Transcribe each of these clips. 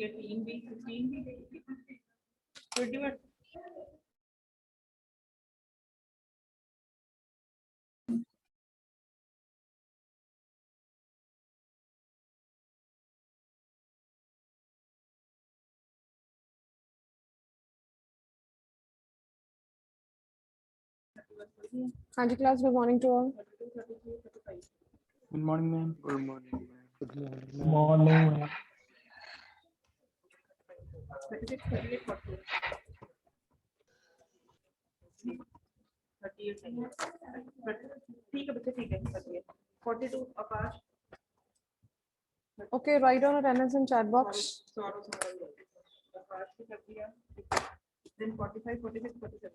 18 भी 15 भी 21 हाँ जी class, good morning to all. Good morning ma'am. Good morning ma'am. Good morning ma'am. 36 38 40 38 ठीक है बच्चे, ठीक है 42 आकाश। Okay, write down attendance in chat box. आकाश की कर दिया। Then 45 46 47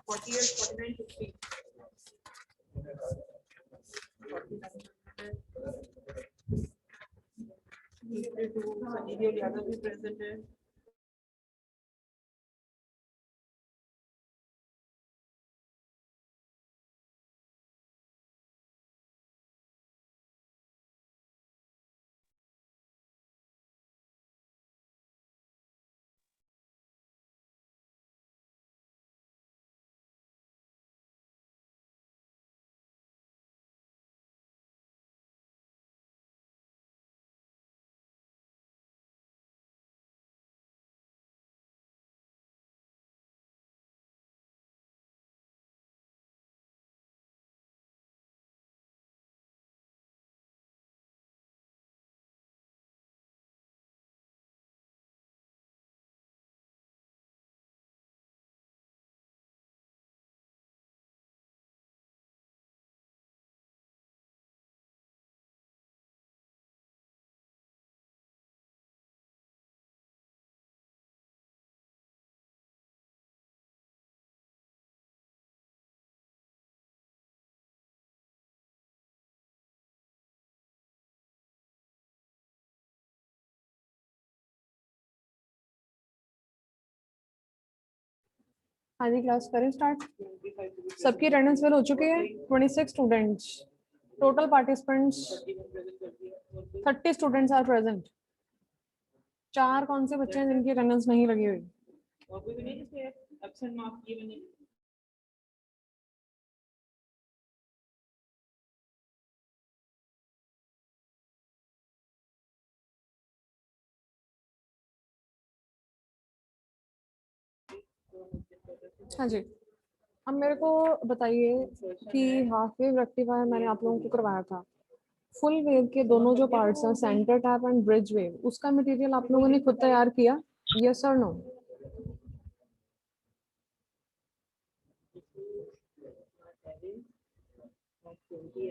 48 49 50 सनी देओल यादव भी प्रेजेंट है। हाँ जी क्लास, करें स्टार्ट। सबकी अटेंडेंस फिल हो चुकी है। 26 students, total participants 30 students are present. 4 कौन से बच्चे हैं जिनकी अटेंडेंस नहीं लगी हुई? और कोई भी नहीं जिसके एब्सेंट मार्क किए मैंने। हाँ जी, अब मेरे को बताइए कि हाफ वेव रेक्टिफायर मैंने आप लोगों को करवाया था। फुल वेव के दोनों जो पार्ट्स हैं, centre tap and bridge wave, उसका मटेरियल आप लोगों ने खुद तैयार किया? यस और no?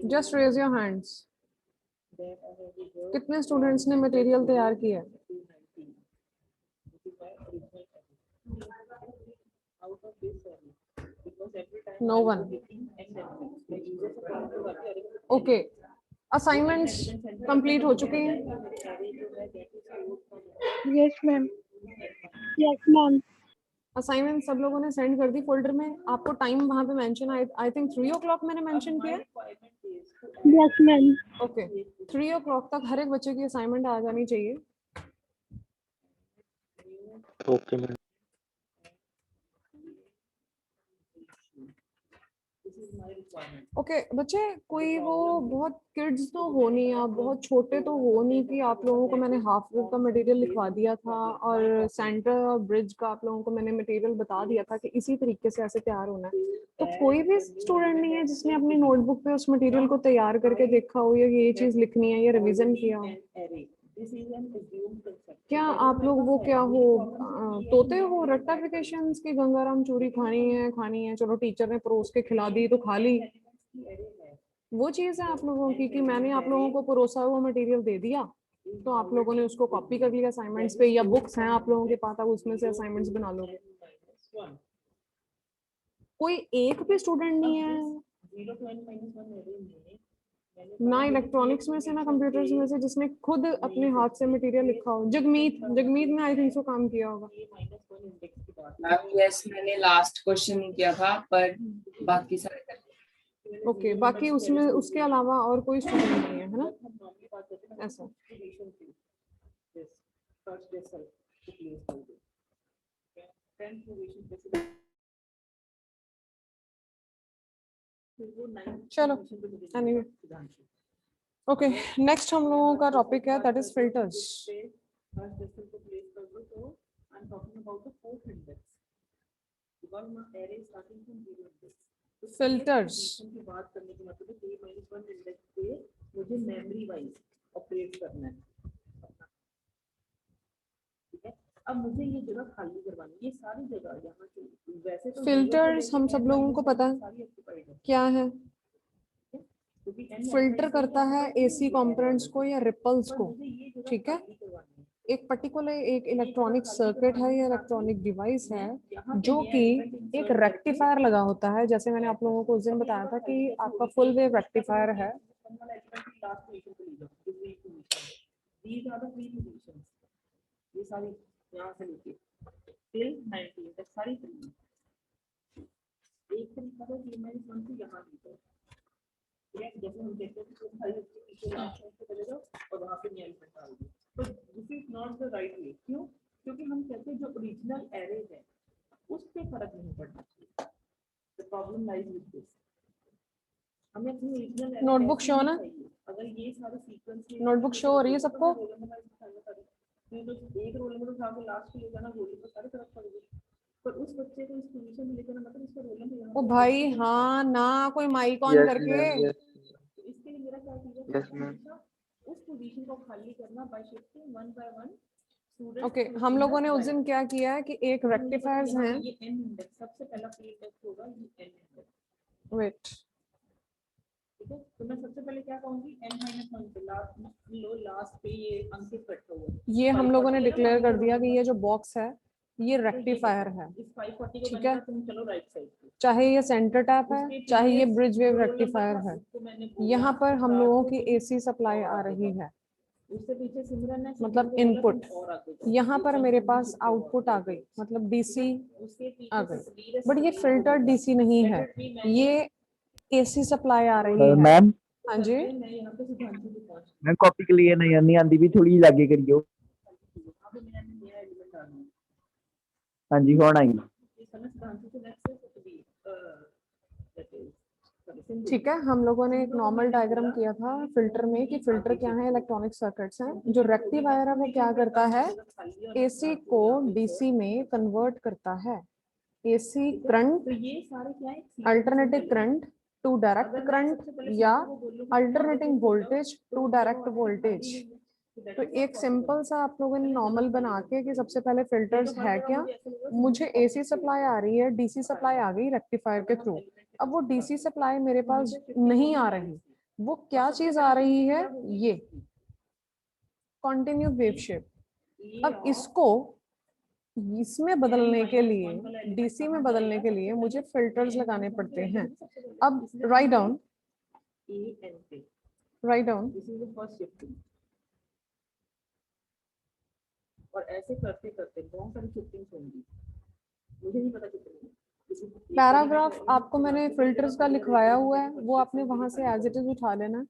Just raise your hands. कितने स्टूडेंट्स ने मटेरियल तैयार किया? No one. Okay, assignments complete हो चुके हैं? Yes ma'am. Yes ma'am. Assignment सब लोगों ने सेंड कर दी फोल्डर में? आपको टाइम वहां पे मेंशन, आई थिंक 3 o'clock मैंने मेंशन किया। Yes ma'am. ओके, 3 o'clock तक हर एक बच्चे की असाइनमेंट आ जानी चाहिए। Okay ma'am. ओके बच्चे, कोई वो बहुत किड्स तो हो नहीं, आप बहुत छोटे तो हो नहीं कि आप लोगों को मैंने हाफ वेव का मटेरियल लिखवा दिया था और सेंटर और ब्रिज का आप लोगों को मैंने मटेरियल बता दिया था कि इसी तरीके से ऐसे तैयार होना है। तो कोई भी स्टूडेंट नहीं है जिसने अपनी नोटबुक पे उस मटेरियल को तैयार करके देखा हो या ये चीज लिखनी है या रिवीजन किया हो? क्या आप लोग वो क्या हो, तोते हो रेक्टिफिकेशंस की गंगाराम चूरी खानी है, चलो टीचर ने परोस के खिला दी तो खा ली? वो चीज है आप लोगों की कि मैंने आप लोगों को परोसा हुआ मटेरियल दे दिया तो आप लोगों ने उसको कॉपी कर लिया असाइनमेंट्स पे, या बुक्स हैं आप लोगों के पास, अब उसमें से असाइनमेंट्स बना लोगे? कोई एक भी स्टूडेंट नहीं है ना इलेक्ट्रॉनिक्स में से ना कंप्यूटर्स में से जिसने खुद अपने हाथ से मटेरियल लिखा हो? जगमीत ने आई थिंक सो काम किया होगा। मैम यस, मैंने लास्ट क्वेश्चन नहीं किया था पर बाकी सारे। ओके, बाकी उसमें उसके अलावा और कोई स्टूडेंट नहीं है ना ऐसा? फर्स्ट डेसिमल को प्लेस कर दो, 10th पोजीशन पे से फिर वो 9th चलो, पोजीशन पे मुझे anyway. सिद्धांशु। ओके, नेक्स्ट हम लोगों का टॉपिक है that is filters. First decimal को प्लेस कर दो, तो I am talking about the fourth index because my array starting from 0 index. Filters की बात करने का मतलब है k-1 इंडेक्स पे मुझे मेमोरी वाइज ऑपरेट करना है अपना, ठीक है। अब मुझे ये जगह खाली करवानी है, ये सारी जगह यहाँ से वैसे तो फिल्टर्स हम सब लोगों को पता है सारी occupied है, क्या है। क्योंकि n फिल्टर करता है एसी कंपोनेंट्स को या रिपल्स पर को, मुझे ये जगह ठीक है। खाली करवानी है। एक पर्टिकुलर एक इलेक्ट्रॉनिक सर्किट है या इलेक्ट्रॉनिक डिवाइस है यहाँ पे जो ये कि element एक insert रेक्टिफायर लगा होता है, जैसे मैंने आप लोगों को उस दिन बताया था कि आपका फुल वेव रेक्टिफायर है। These are the three positions. ये सारी यहाँ से लेके till 19 तक सारी three। एक तरीका है कि मैं इस वन से यहाँ लीजिए, ठीक है। जैसे हम देखते हैं कि भाई इसके पीछे लास्ट साइड पे चले जाओ और वहाँ पे एलिमेंट डाल दो, तो this is not the right way. क्यों? क्योंकि हम कहते हैं जो ओरिजिनल एरे है उस पे फर्क नहीं पड़ना चाहिए। The problem lies with this, हमें अपनी ओरिजिनल एरे नोटबुक शो ना, अगर ये सारे सीक्वेंस नोटबुक शो हो रही है सबको। एक रोल नंबर उठा के लास्ट पे ले जाना, रोल नंबर सारे तरफ पड़ेगी, पर उस बच्चे को इस पोजीशन में लेकर मतलब इसका रोल नंबर ओ भाई हाँ ना, कोई माइक ऑन करके। इसके लिए मेरा क्या कीजिए, हमेशा उस पोजीशन को खाली करना bye shifting one by one student. Okay, हम लोगों ने उस दिन क्या किया है कि एक रेक्टिफायर्स हैं, ये n इंडेक्स सबसे पहला प्री इंडेक्स होगा, ये n इंडेक्स, वेट, ठीक है। तो मैं सबसे पहले क्या कहूंगी, n-1 पे लास्ट पे ये अंकित रखा हुआ है। ये हम लोगों ने डिक्लेयर कर दिया कि ये जो बॉक्स है ये रेक्टिफायर है, इस 540 को ठीक मैंने है। कहा तुम चलो राइट साइड पे, चाहे ये सेंटर टैप है, चाहे ये ब्रिज वेव रेक्टिफायर है, यहाँ पर हम लोगों की एसी सप्लाई आ रही है, उससे पीछे सिमरन है, मतलब इनपुट। यहाँ पर मेरे पास आउटपुट आ गई, मतलब डीसी आ गई, बट ये फिल्टर डीसी नहीं है, ये एसी सप्लाई आ रही है। मैम हाँ जी, मैं यहाँ पे सिद्धांत को पहुंच मैं कॉपी क्लियर नहीं आंदी भी थोड़ी लागे करियो। यहाँ पे मैंने नया एलिमेंट डालना है, हाँ जी हुण आई। इस समय सिद्धांत से नेक्स्ट कुछ भी ठीक है। हम लोगों ने एक नॉर्मल डायग्राम किया था फिल्टर में कि फिल्टर क्या है, इलेक्ट्रॉनिक सर्किट्स हैं। जो रेक्टिफायर है वो क्या करता है, एसी को डीसी में कन्वर्ट करता है। एसी करंट, तो ये सारे क्या है, alternating current to direct current या alternating voltage to direct voltage. तो एक सिंपल सा आप लोगों ने नॉर्मल बना के कि सबसे पहले फिल्टर्स है क्या, मुझे एसी सप्लाई आ रही है, डीसी सप्लाई आ गई रेक्टिफायर के थ्रू। अब वो डीसी सप्लाई मेरे पास नहीं आ रही, वो क्या चीज आ रही है, ये कॉन्टिन्यू वेव शेप। अब इसको इसमें बदलने के लिए, डीसी में बदलने के लिए मुझे फिल्टर्स लगाने पड़ते हैं। अब write down, write down, this is the first shifting. और ऐसे करते करते बहुत सारी शिफ्टिंग्स होंगी, मुझे नहीं पता कितनी। पैराग्राफ आपको मैंने फिल्टर्स का लिखवाया हुआ है, वो आपने वहां से एज इट इज उठा लेना,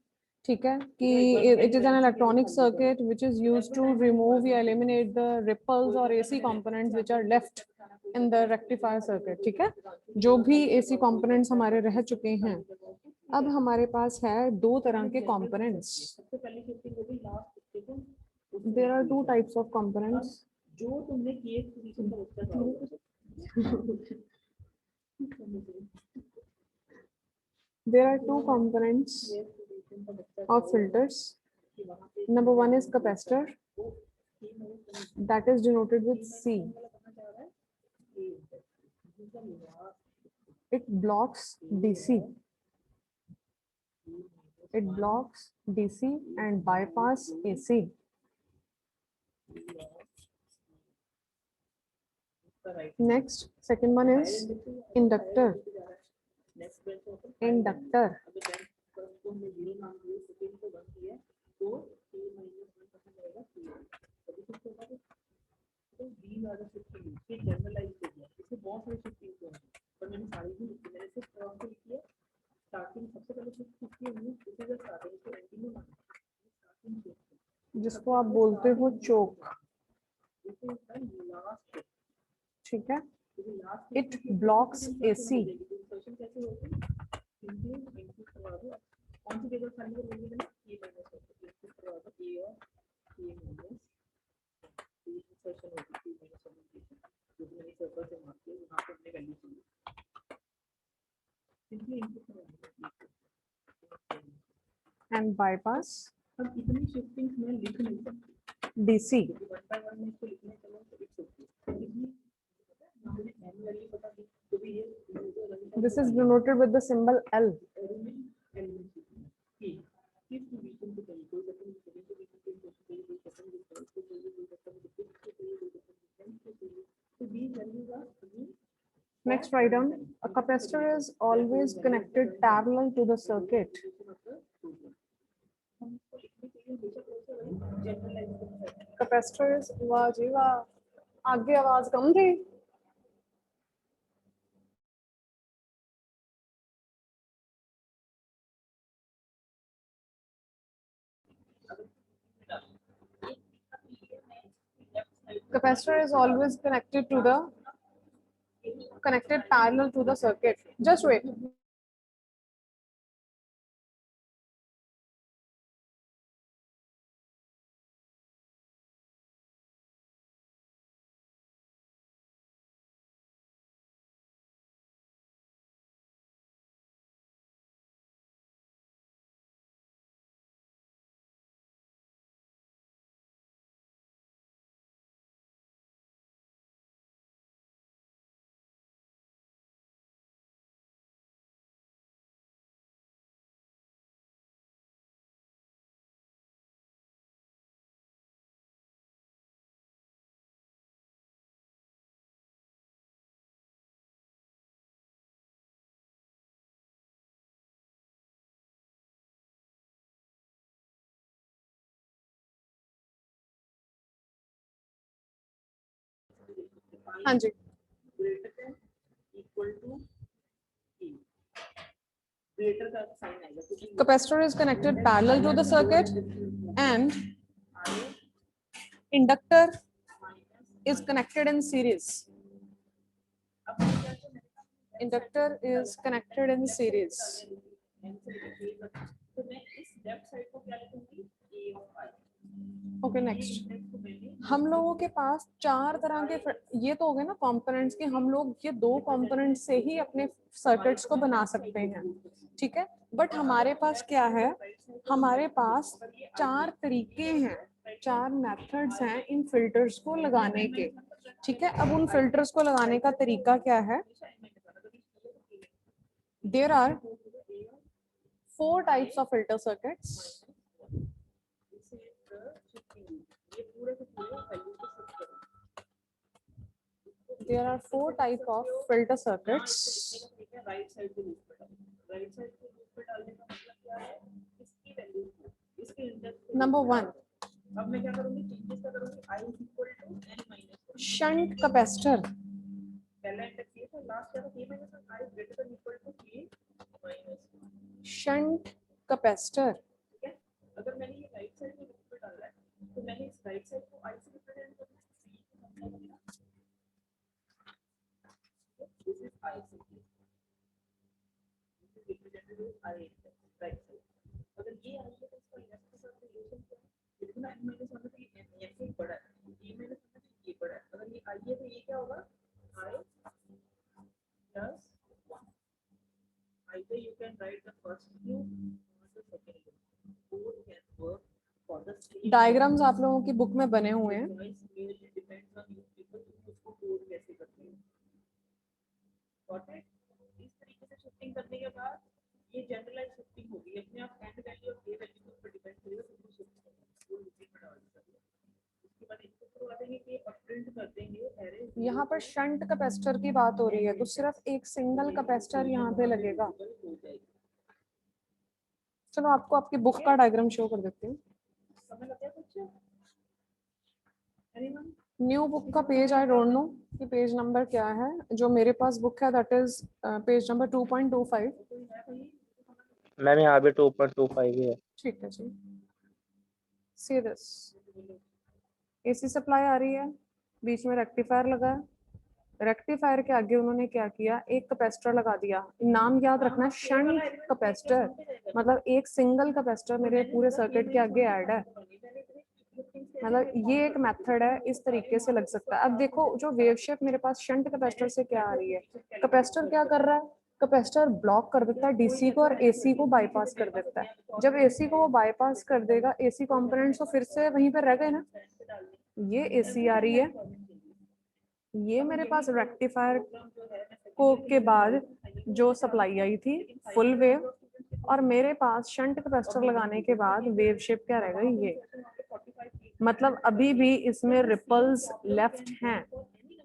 ठीक है। कि it is an electronic circuit which is used to remove या एलिमिनेट द रिपल्स और AC components which are left in the rectifier circuit, ठीक है। जो भी एसी कंपोनेंट्स हमारे रह चुके हैं, अब हमारे पास है दो तरह के कंपोनेंट्स। सबसे पहली शिफ्टिंग होगी last shifting, there are two types of components. जो तुमने केस पोजीशन पर उत्तर There are two components of filters. Number one is capacitor, that is denoted with C. It blocks DC. It blocks DC and bypass AC. Next, second one is inductor. Inductor. जिसको आप बोलते हो चोक, This is the last. ठीक है, this is last it blocks AC. Insertion कैसे होगी? Simply input करवा दो, कौन सी टेबल खाली करोगे ना, ये माइनस होगा, इनपुट करवा दो ए और ए माइनस, इंसर्शन होगी ए माइनस सब्स्टिट्यूशन, जो मैंने सर्कल से मार्क किया, यहाँ पे हमने वैल्यू चाहिए, सिंपली इनपुट करवा दो and bypass अब इतनी शिफ्टिंग्स में लिख नहीं सकती, DC. वन बाय वन में इसको लिखने चलो तो इट्स ओके, इसमें हमने एन वैल्यू बता दी, तो भी ये This is denoted with the symbol L. Next, write down a capacitor is always connected parallel to the circuit. Capacitor is वाह जी वाह, आगे आवाज कम थी. Capacitor is always connected parallel to the circuit. Just wait. हाँ जी. Capacitor is connected parallel to the circuit and inductor is connected in series. Inductor is connected in series. Okay, next. हम लोगों के पास चार तरह के ये तो हो गए ना कंपोनेंट्स के, हम लोग ये दो कंपोनेंट्स से ही अपने सर्किट्स को बना सकते हैं, ठीक है. बट हमारे पास क्या है, हमारे पास चार तरीके हैं, चार मेथड्स हैं इन फिल्टर्स को लगाने के, ठीक है. अब उन फिल्टर्स को लगाने का तरीका क्या है? There are 4 types of filter circuits. There are 4 types of filter circuits. Number 1. Shunt capacitor. Shunt capacitor. अगर मैंने ये राइट साइड में इनपुट डाला है तो मैंने इस राइट साइड को आई से रिप्रेजेंट करना है. This is I circuit. This is represented with I right side. अगर ये I है तो इसका इनवर्स के साथ रिलेशन क्या है? इतना n माइनस होना चाहिए n ये से बड़ा है, e माइनस होना चाहिए ये बड़ा है. अगर ये I है तो ये क्या होगा? I plus 1. Either you can write the first group or the second group. Both can work for the same. Diagrams आप लोगों की बुक में बने हुए हैं. Depends on you people उसको कोड कैसे करते हैं. इस तरीके से शिफ्टिंग करने के बाद ये जनरलाइज शिफ्टिंग होगी, अपने आप एंड वैल्यू और ए वैल्यू पर डिपेंड करेगा, कितनी शिफ्ट होगी वो लूपिंग में डाल सकते हैं. उसके बाद इनको करवा देंगे कि अब प्रिंट कर देंगे एरे. यहाँ पर शंट कैपेसिटर की बात हो रही है तो सिर्फ एक सिंगल कैपेसिटर यहाँ पे लगेगा. चलो आपको आपकी बुक का डायग्राम शो कर देती हूँ. समझ लग गया कुछ? एनीवन? न्यू बुक का पेज आई डोंट नो कि पेज नंबर क्या है. जो मेरे पास बुक है that is page number 2.25. Ma'am यहाँ पे 2.25 ही है. ठीक है जी. सी दिस एसी सप्लाई आ रही है, बीच में रेक्टिफायर लगा, रेक्टिफायर के आगे उन्होंने क्या किया, एक कैपेसिटर लगा दिया। नाम याद रखना, शंट कैपेसिटर, मतलब एक सिंगल कैपेसिटर मेरे पूरे सर्किट के आगे ऐड है। मतलब ये एक मेथड है, इस तरीके से लग सकता है। अब देखो जो वेव शेप मेरे पास शंट कैपेसिटर से क्या आ रही है, कैपेसिटर क्या कर रहा है, कैपेसिटर ब्लॉक कर देता है डीसी को और एसी को बाईपास कर देता है। जब एसी को वो बाईपास कर देगा, एसी कंपोनेंट्स तो फिर से वहीं पर रह गए ना। ये एसी आ रही है, ये मेरे पास रेक्टिफायर को के बाद जो सप्लाई आई थी फुल वेव, और मेरे पास शंट कैपेसिटर लगाने के बाद वेव शेप क्या रह गई, ये। मतलब अभी भी इसमें रिपल्स लेफ्ट हैं,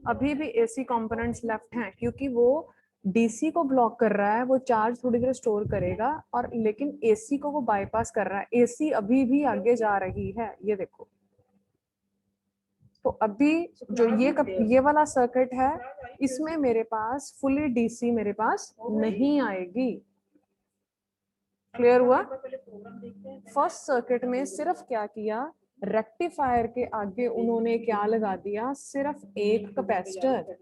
अभी भी एसी कंपोनेंट्स लेफ्ट हैं, क्योंकि वो डीसी को ब्लॉक कर रहा है, वो चार्ज थोड़ी देर स्टोर करेगा, और लेकिन एसी को वो बाईपास कर रहा है, एसी अभी भी आगे जा रही है, ये देखो। तो अभी जो ये वाला सर्किट है, इसमें मेरे पास फुली डीसी मेरे पास नहीं आएगी। क्लियर हुआ? फर्स्ट सर्किट में सिर्फ क्या किया, रेक्टिफायर के आगे उन्होंने क्या लगा दिया, सिर्फ एक कैपेसिटर,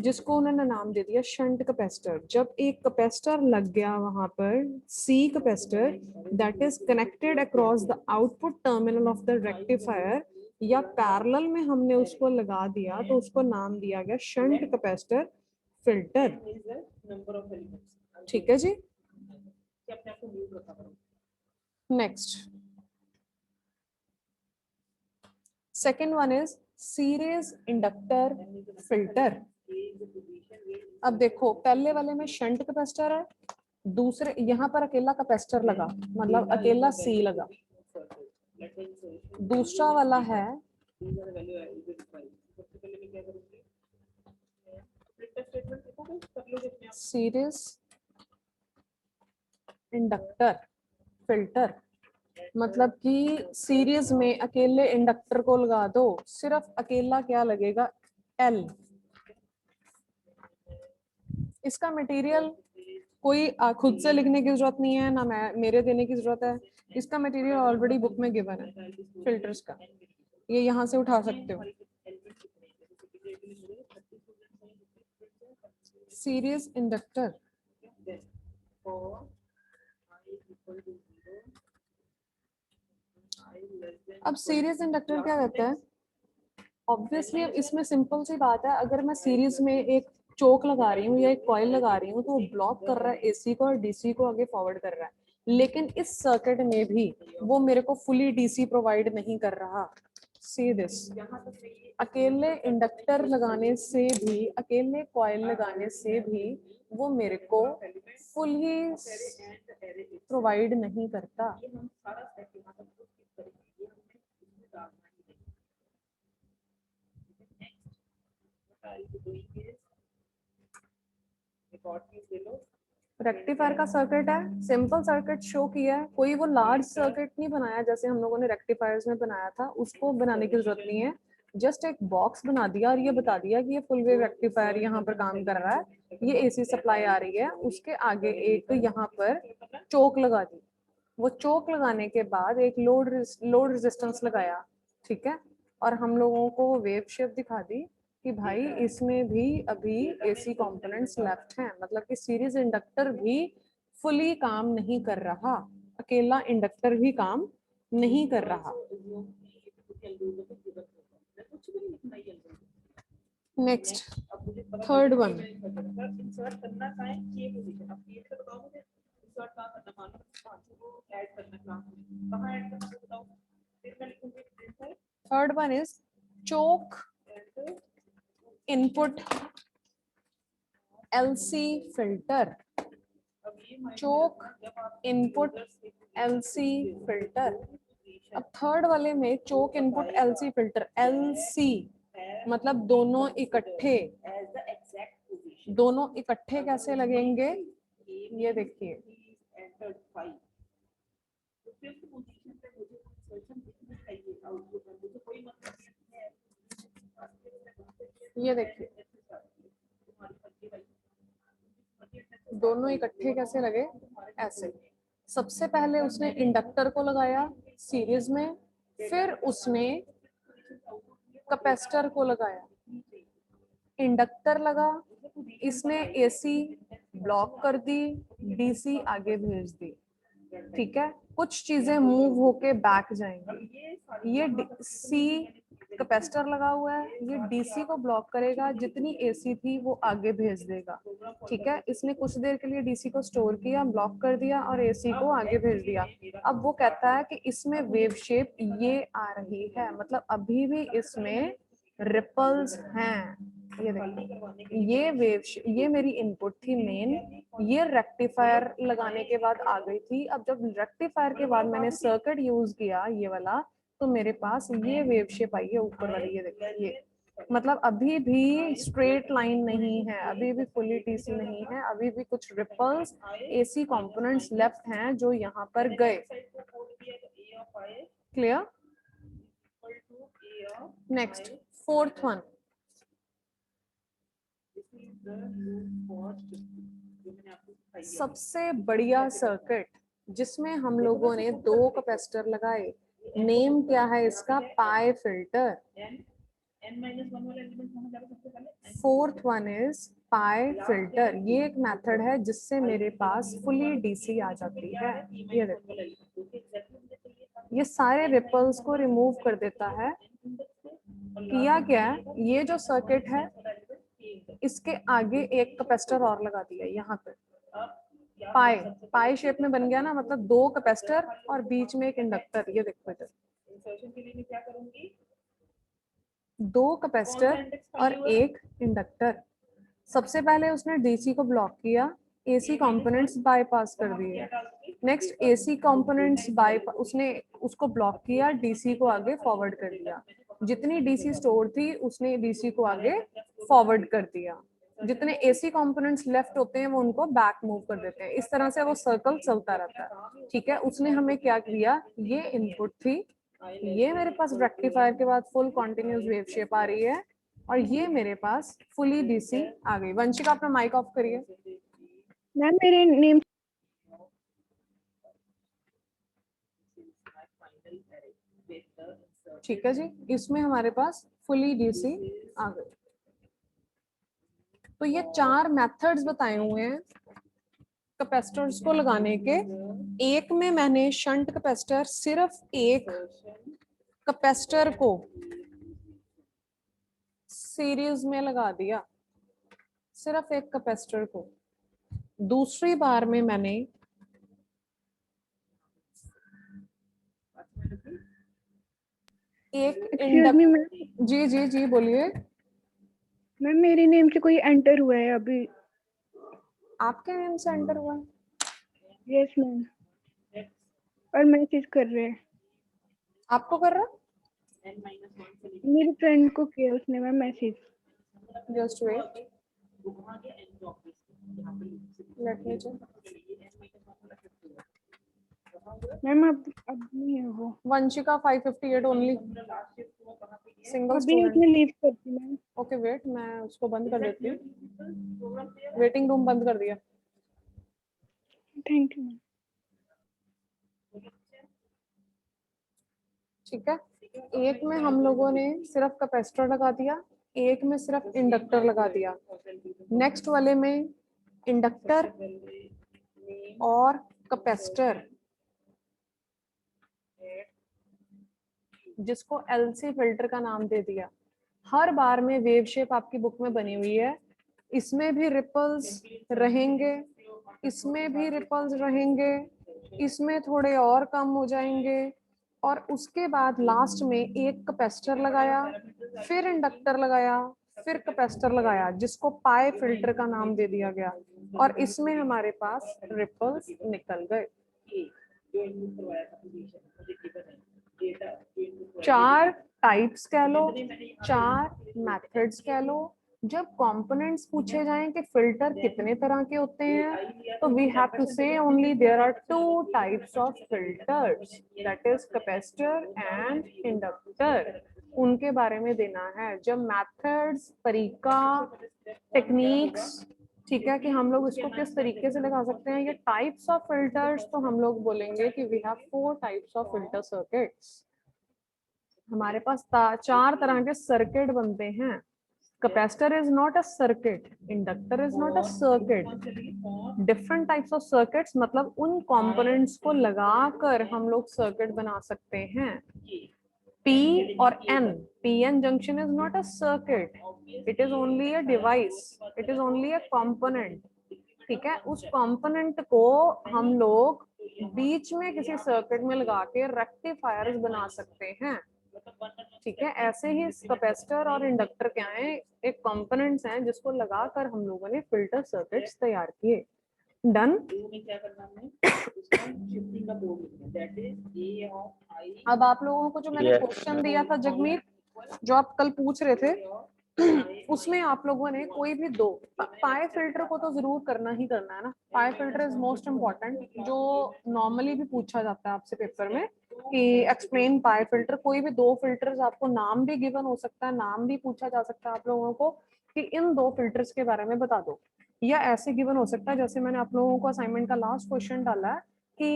जिसको उन्होंने नाम दे दिया शंट कैपेसिटर। जब एक कैपेसिटर लग गया वहां पर, C capacitor, that is connected across the output terminal of the rectifier, या पैरेलल में हमने उसको लगा दिया, तो उसको नाम दिया गया शंट कैपेसिटर फिल्टर। ठीक है जी। Next, second one is series inductor filter. अब देखो पहले वाले में शंट कैपेसिटर है, दूसरे यहाँ पर अकेला कैपेसिटर लगा, मतलब अकेला सी लगा। दूसरा वाला है सीरीज इंडक्टर फिल्टर, मतलब कि सीरीज में अकेले इंडक्टर को लगा दो, सिर्फ अकेला क्या लगेगा, एल। इसका मटेरियल कोई खुद से लिखने की जरूरत नहीं है, ना मेरे देने की जरूरत है, इसका मटेरियल ऑलरेडी बुक में गिवन है फिल्टर्स का, ये यहाँ से उठा सकते हो। सीरीज इंडक्टर, अब सीरीज इंडक्टर क्या कहता है, ऑब्वियसली अब इसमें सिंपल सी बात है, अगर मैं सीरीज में एक चोक लगा रही हूँ या एक कॉइल लगा रही हूँ, तो वो ब्लॉक कर रहा है एसी को और डीसी को आगे फॉरवर्ड कर रहा है, लेकिन इस सर्किट में भी वो मेरे को फुली डीसी प्रोवाइड नहीं कर रहा। सी दिस, अकेले इंडक्टर लगाने से भी, अकेले कॉइल लगाने से भी वो मेरे को फुली प्रोवाइड नहीं करता। रेक्टिफायर का सर्किट है, सिंपल सर्किट शो किया है, कोई वो लार्ज सर्किट नहीं बनाया जैसे हम लोगों ने रेक्टिफायर्स में बनाया था, उसको बनाने की जरूरत नहीं है। जस्ट एक बॉक्स बना दिया और ये बता दिया कि ये फुल वेव रेक्टिफायर यहाँ पर काम कर रहा है, ये एसी सप्लाई आ रही है, उसके आगे एक यहाँ पर चोक लगा दी, वो चोक लगाने के बाद एक लोड रेजिस्टेंस लगाया, ठीक है, और हम लोगों को वेव शेप दिखा दी कि भाई इसमें भी अभी एसी कंपोनेंट्स लेफ्ट हैं, मतलब कि सीरीज इंडक्टर भी फुली काम नहीं कर रहा, अकेला इंडक्टर भी काम नहीं कर रहा। Next, third one, third one is choke input LC filter, choke input LC filter. अब थर्ड वाले में choke input LC filter, LC मतलब दोनों इकट्ठे, दोनों इकट्ठे कैसे लगेंगे, ये देखिए, ये देखिए दोनों इकट्ठे कैसे लगे, ऐसे। सबसे पहले उसने इंडक्टर को लगाया सीरीज में, फिर उसने कैपेसिटर को लगाया, इंडक्टर लगा, इसने एसी ब्लॉक कर दी, डीसी आगे भेज दी। ठीक है, कुछ चीजें मूव होके बैक जाएंगी। ये सी कैपेसिटर लगा हुआ है, ये डीसी को ब्लॉक करेगा, जितनी एसी थी वो आगे भेज देगा। ठीक है, इसने कुछ देर के लिए डीसी को स्टोर किया, ब्लॉक कर दिया और एसी को आगे भेज दिया। अब वो कहता है कि इसमें वेव शेप ये आ रही है, मतलब अभी भी इसमें रिपल्स हैं। ये देखो, ये वेव, ये मेरी इनपुट थी मेन, ये रेक्टिफायर लगाने के बाद आ गई थी। अब जब रेक्टिफायर के बाद मैंने सर्किट यूज किया ये वाला, तो मेरे पास ये वेव शेप आई है ऊपर वाली। ये देखो, ये मतलब अभी भी स्ट्रेट लाइन नहीं है, अभी भी फुली डीसी नहीं है, अभी भी कुछ रिपल्स एसी कंपोनेंट्स लेफ्ट हैं जो यहाँ पर गए। क्लियर? नेक्स्ट, फोर्थ वन, सबसे बढ़िया सर्किट जिसमें हम लोगों ने 2 कैपेसिटर लगाए। नेम क्या है इसका? Pi filter. Fourth one is pi filter. ये एक मेथड है जिससे मेरे पास फुली डीसी आ जाती है। ये देखो, ये सारे रिपल्स को रिमूव कर देता है। किया क्या है, ये जो सर्किट है इसके आगे एक कैपेसिटर और लगा दिया यहाँ पे। पाई पाई शेप में बन गया ना, मतलब 2 कैपेसिटर और बीच में एक इंडक्टर। ये देखो इधर, 2 कैपेसिटर और एक इंडक्टर। सबसे पहले उसने डीसी को ब्लॉक किया, एसी कंपोनेंट्स बाईपास कर दिए। नेक्स्ट, एसी कंपोनेंट्स उसने उसको ब्लॉक किया, डीसी को आगे फॉरवर्ड कर दिया। जितनी डीसी स्टोर थी उसने डीसी को आगे फॉरवर्ड कर दिया। जितने एसी कंपोनेंट्स लेफ्ट होते हैं वो उनको बैक मूव कर देते हैं। इस तरह से वो सर्कल चलता रहता है। ठीक है, उसने हमें क्या किया, ये इनपुट थी, ये मेरे पास रेक्टिफायर के बाद फुल कॉन्टिन्यूस वेव शेप आ रही है, और ये मेरे पास फुली डीसी आ गई। वंशिका अपना माइक ऑफ करिए। मैम मेरे नेम ठीक है जी, इसमें हमारे पास फुली डीसी आ गई। तो ये 4 मेथड्स बताए हुए हैं कैपेसिटर्स को लगाने के। एक में मैंने शंट कैपेसिटर, सिर्फ एक कैपेसिटर को सीरीज में लगा दिया, सिर्फ एक कैपेसिटर को। दूसरी बार में मैंने एक एक्सक्यूज मी मैम, जी जी जी बोलिए। मैम मेरे नेम से कोई एंटर हुआ है अभी। आपके नेम से एंटर हुआ? यस मैम, और मैसेज कर रहे हैं। आपको कर रहा? मेरे फ्रेंड को किया उसने ma'am message. Just wait, let me check. Ma'am अब नहीं है वो, वंशिका 558 ओनली, सिंगल अभी स्टूडेंट। उसने लीव कर दी मैम। ओके वेट, मैं उसको बंद कर देती हूँ। वेटिंग रूम बंद कर दिया। Thank you ma'am. ठीक है, एक में हम लोगों ने सिर्फ कैपेसिटर लगा दिया, एक में सिर्फ इंडक्टर लगा दिया। नेक्स्ट वाले में इंडक्टर और कैपेसिटर, जिसको एलसी फिल्टर का नाम दे दिया। हर बार में वेव शेप आपकी बुक में बनी हुई है। इसमें भी रिपल्स रहेंगे, इसमें भी रिपल्स रहेंगे, इसमें थोड़े और कम हो जाएंगे, और उसके बाद लास्ट में एक कैपेसिटर लगाया, फिर इंडक्टर लगाया, फिर कैपेसिटर लगाया, जिसको पाई फिल्टर का नाम दे दिया गया। और इसमें हमारे पास रिपल्स निकल गए। 4 टाइप्स कह लो, 4 मेथड्स कह लो। जब कंपोनेंट्स पूछे जाएं कि फिल्टर कितने तरह के होते हैं, तो we have to say only there are 2 types of filters, that is capacitor and inductor. उनके बारे में देना है। जब मेथड्स, तरीका, टेक्निक्स, ठीक है, कि हम लोग इसको किस तरीके से लगा सकते हैं, ये टाइप्स ऑफ फिल्टर्स, तो हम लोग बोलेंगे कि we have 4 types of filter circuits. हमारे पास 4 तरह के सर्किट बनते हैं। Capacitor is not a circuit, inductor is not a circuit. Different types of circuits मतलब उन कंपोनेंट्स को लगाकर हम लोग सर्किट बना सकते हैं। P और N, PN junction is not a circuit, it is only a device, it is only a component। ठीक है, उस कंपोनेंट को हम लोग बीच में किसी सर्किट में लगा के रेक्टिफायर्स बना सकते हैं। ठीक है, ऐसे ही कैपेसिटर और इंडक्टर क्या है, एक कंपोनेंट्स हैं जिसको लगाकर हम लोगों ने फिल्टर सर्किट्स तैयार किए। डन। में क्या करना हमने उसका शिफ्टिंग का कोड लिखना, दैट इज ए ऑफ आई। अब आप लोगों को जो मैंने Yeah. क्वेश्चन दिया था जगमीत, जो आप कल पूछ रहे थे, उसमें आप लोगों ने कोई भी दो पाई फिल्टर को तो जरूर करना ही करना है ना। पाई फिल्टर इज मोस्ट इम्पॉर्टेंट, जो नॉर्मली भी पूछा जाता है आपसे पेपर में कि एक्सप्लेन पाई फिल्टर। कोई भी दो फिल्टर्स, आपको नाम भी गिवन हो सकता है, नाम भी पूछा जा सकता है आप लोगों को कि इन दो फिल्टर्स के बारे में बता दो, या ऐसे गिवन हो सकता है जैसे मैंने आप लोगों को असाइनमेंट का लास्ट क्वेश्चन डाला है कि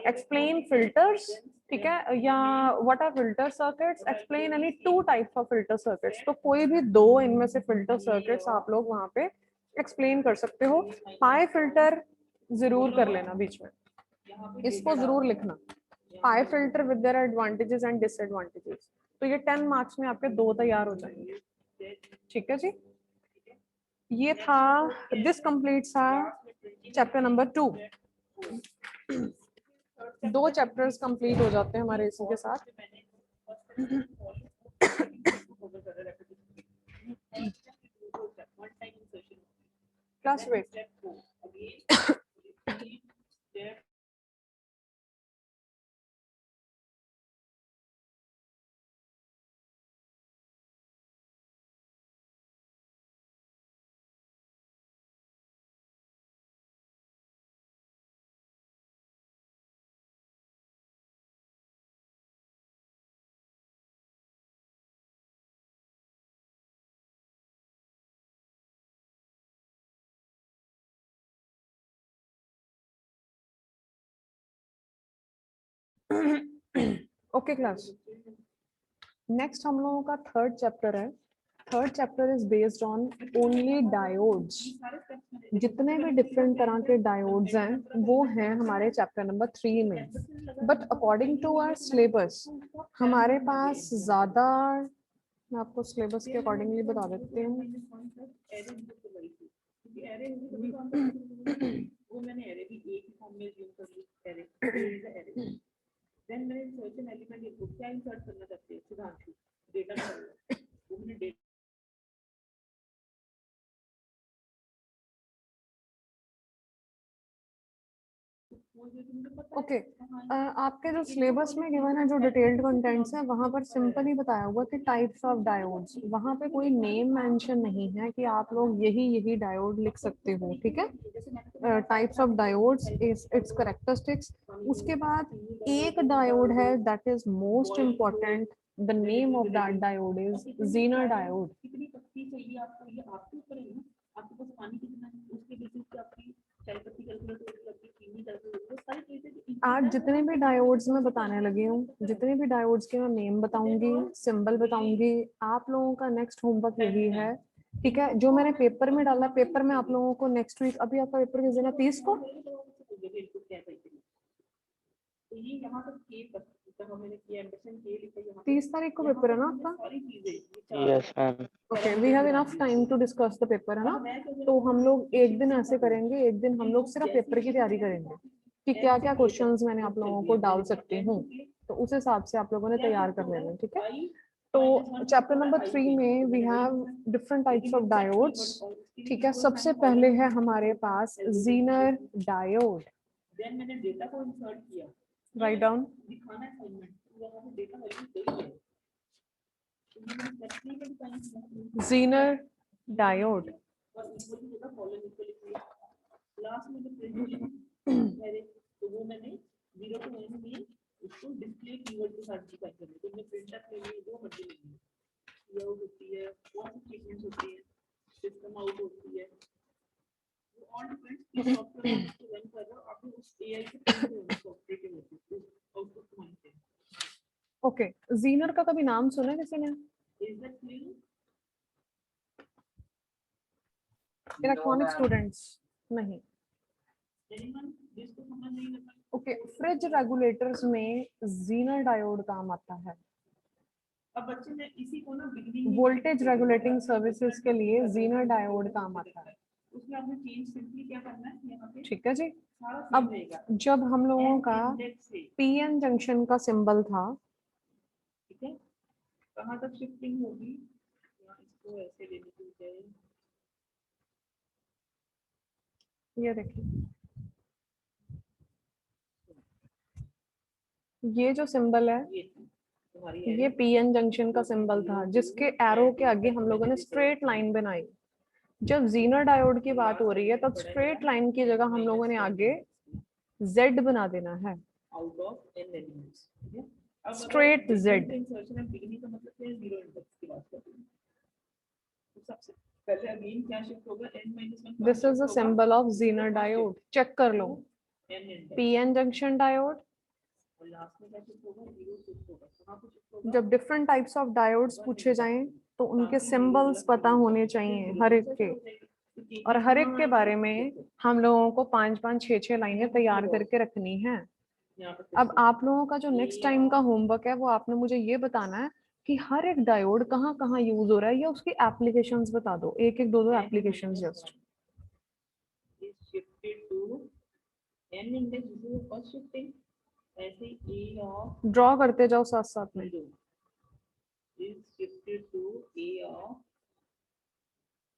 एक्सप्लेन फिल्टर्स, ठीक है, या what are filter circuits, explain any 2 types of filter circuits. तो कोई भी दो इनमें से फिल्टर सर्किट्स आप लोग वहां पे एक्सप्लेन कर सकते हो। पाई फिल्टर जरूर कर लेना बीच में, इसको जरूर लिखना, pi filter with their advantages and disadvantages. तो ये 10 मार्क्स में आपके 2 तैयार हो जाएंगे। ठीक है जी, ये था, this completes chapter number 2। 2 chapters complete हो जाते हैं हमारे इसी के साथ। Class wait okay class, next हम लोगों का 3rd चैप्टर है। 3rd chapter is based on only diodes. जितने भी डिफरेंट तरह के डायोड्स हैं वो हैं हमारे चैप्टर नंबर 3 में। But according to our syllabus हमारे पास ज्यादा, मैं आपको सिलेबस के अकॉर्डिंगली बता देती हूँ। वो मैंने एरे भी एक ही फॉर्म में यूज कर ली, एरे देन मैंने इंसर्शन एलिमेंट को क्या इंसर्ट करना चाहते हैं सिद्धांत डेटा में, वो मैंने डेटा ओके आपके जो सिलेबस में गिवन है, जो डिटेल्ड कंटेंट्स है, वहां पर सिंपल ही बताया हुआ कि टाइप्स ऑफ डायोड्स, वहां पे कोई नेम मेंशन नहीं है कि आप लोग यही डायोड लिख सकते हो। ठीक है, types of diodes, its characteristics. उसके बाद एक डायोड है that is most important, the name of that diode is zener diode. कितनी पत्ती चाहिए आपको, ये आपके ऊपर है ना, आपके पास पानी कितना है उसके बेसिस पे आपकी चाय पत्ती कैलकुलेट होगी, आपकी चीनी कैलकुलेट होगी, सारी चीजें। आज जितने भी डायोड्स में बताने लगी हूँ, जितने भी डायोड्स के मैं नेम बताऊंगी, सिंबल बताऊंगी, आप लोगों का नेक्स्ट होमवर्क यही है। ठीक है, जो मैंने पेपर में डाला, पेपर में आप लोगों को नेक्स्ट वीक, अभी आपका पेपर किस दिन है, 30 को। तो ये यहाँ तक के जहाँ मैंने किया एम्बेशन के लिखा, यहाँ 30 तारीख को पेपर है ना आपका। सारी चीजें। Yes, ma'am. Okay, we have enough time to discuss the paper, है ना। तो हम लोग एक दिन ऐसे करेंगे, एक दिन हम लोग सिर्फ पेपर की तैयारी करेंगे कि क्या क्या क्वेश्चंस मैंने आप लोगों को डाल सकती हूँ, तो उस हिसाब से आप लोगों ने तैयार कर लेना। ठीक है, तो चैप्टर नंबर 3 में we have different types of diodes. ठीक है, सबसे पहले है हमारे पास ज़ीनर डायोड। देन मैंने डेटा को इंसर्ट किया, राइट डाउन, दिखाना असाइनमेंट, वहाँ पे डेटा वैल्यू सही है, तो मैंने सेपरेटली डिफाइन किया ज़ीनर डायोड। और इक्वल टू का कॉलम इक्वल किया। लास्ट में जो प्रिंट है तो वो मैंने 0 to 1 में उसको डिस्प्ले कीवर्ड के साथ डिफाइन कर दिया। तो मैं प्रिंटफ के लिए जो मर्जी लेंगे, ये आउट होती है, कौन सी स्टेटमेंट्स होती है, सिस्टम आउट होती है, वो ऑल डिपेंड्स किस सॉफ्टवेयर में आपको रन कर रहे हो, आपको उस एआई के सॉफ्टवेयर के होते हैं आउटपुट माइंड से। ओके, जीनर का कभी नाम सुना है किसी ने? Is that clear? Electronic students नहीं। Anyone? जिसको समझ नहीं लगा? ओके, फ्रिज रेगुलेटर्स में जीनर डायोड काम आता है। अब बच्चे ने इसी को ना बिगनिंग वोल्टेज रेगुलेटिंग सर्विसेज के लिए जीनर डायोड काम आता है। उसमें आपने चेंज सिंपली क्या करना है यहाँ पे ठीक है जी। सारा अब सेम रहेगा जब हम लोगों का इंडेक्स से, पीएन जंक्शन का सिंबल था, ठीक है, कहाँ तक शिफ्टिंग होगी? यहाँ इसको ऐसे लेने की बजाय ये देखिए, ये जो सिंबल है ये थी तुम्हारी ये पीएन जंक्शन का सिंबल था, जिसके एरो के आगे हम लोगों ने स्ट्रेट लाइन बनाई। जब जीनर डायोड की बात हो रही है तब स्ट्रेट लाइन की जगह हम लोगों ने आगे Z बना देना है, आउट ऑफ n एलिमेंट्स, ठीक है। अब Straight Z. Insertion and beginning का मतलब क्या है? जीरो इंडेक्स की बात करते हैं। तो सबसे पहले अगेन क्या शिफ्ट होगा? n minus 1 this is the symbol of Zener diode. Check कर लो, n index PN junction diode. और लास्ट में क्या शिफ्ट होगा? जीरो शिफ्ट होगा। कहाँ पे शिफ्ट होगा? जब डिफरेंट टाइप्स ऑफ डायोड्स पूछे जाएं तो उनके सिंबल्स पता होने चाहिए हर एक के, और हर एक के बारे में हम लोगों को 5-5, 6-6 लाइनें तैयार करके रखनी है। अब आप लोगों का जो नेक्स्ट टाइम का होमवर्क है वो आपने मुझे ये बताना है कि हर एक डायोड कहाँ कहाँ यूज हो रहा है, या उसकी एप्लीकेशंस बता दो, एक एक दो applications just. is shifted to n index, this is the first shifting, ऐसे a of ड्रॉ करते जाओ साथ साथ में। 0 is shifted to a of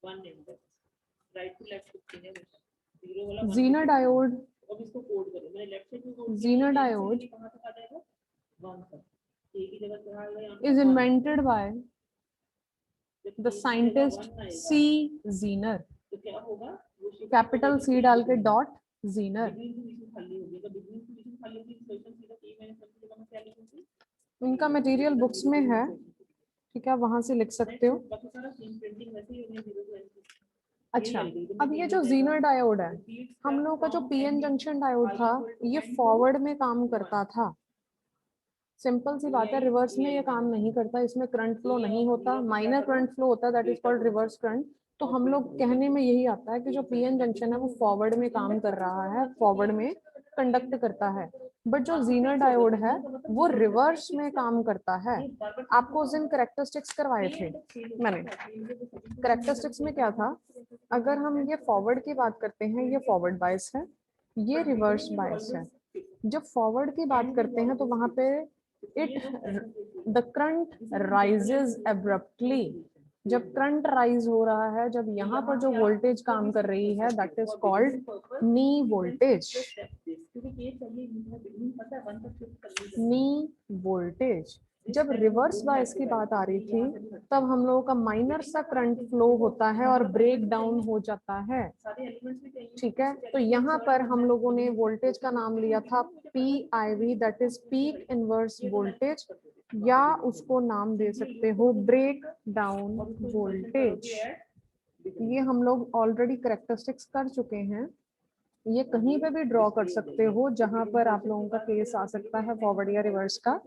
1 index, right to left shifting है बेटा, 0 वाला 1 जीनर डायोड, अब इसको कोड करो, मैंने लेफ्ट साइड में कोड किया, जीनर n से डायोड लेके कहाँ तक आ जाएगा? 1 तक, a की जगह क्या आएगा यहाँ पे? is 1, invented by जब the a की जगह scientist 1 आएगा, C Zener, तो क्या होगा? वो shift कैपिटल C डाल के डॉट Zener। बिगनिंग पोजीशन खाली होगी, तो बिगनिंग पोजीशन खाली होगी, इंसर्शन सीधा a minus 1 की जगह में क्या लिखेंगे? इनका मटेरियल बुक्स में है, ठीक है, वहां से लिख सकते हो। बाकी सारा सेम प्रिंटिंग वैसे ही होगी, 0 to n। अच्छा, अब ये जो जीनर डायोड है, हम लोग का जो पीएन जंक्शन डायोड था ये फॉरवर्ड में काम करता था। सिंपल सी बात है, रिवर्स में ये काम नहीं करता, इसमें करंट फ्लो नहीं होता, माइनर करंट फ्लो होता है, that is called reverse current. तो हम लोग कहने में यही आता है कि जो पीएन जंक्शन है वो फॉरवर्ड में काम कर रहा है, फॉरवर्ड में कंडक्ट करता है। बट जो जीनर डायोड है वो रिवर्स में काम करता है। आपको उस दिन करेक्टरिस्टिक्स करवाए थे मैंने। करेक्टरिस्टिक्स में क्या था, अगर हम ये फॉरवर्ड की बात करते हैं, ये फॉरवर्ड बायस है, ये रिवर्स बायस है। जब फॉरवर्ड की बात करते हैं तो वहां पे द करंट राइजेस एब्रप्टली। जब करंट राइज हो रहा है, जब यहाँ पर जो वोल्टेज काम कर रही है, that is called knee voltage. Knee voltage. जब रिवर्स बायस की बात आ रही थी तब हम लोगों का माइनर सा करंट फ्लो होता है और ब्रेक डाउन हो जाता है, ठीक है। तो यहाँ पर हम लोगों ने वोल्टेज का नाम लिया था PIV, that is peak inverse voltage, या उसको नाम दे सकते हो ब्रेक डाउन वोल्टेज। ये हम लोग ऑलरेडी करेक्टरिस्टिक्स कर चुके हैं, ये कहीं पे भी ड्रॉ कर सकते हो जहां पर आप लोगों का केस आ सकता है फॉरवर्ड या रिवर्स का।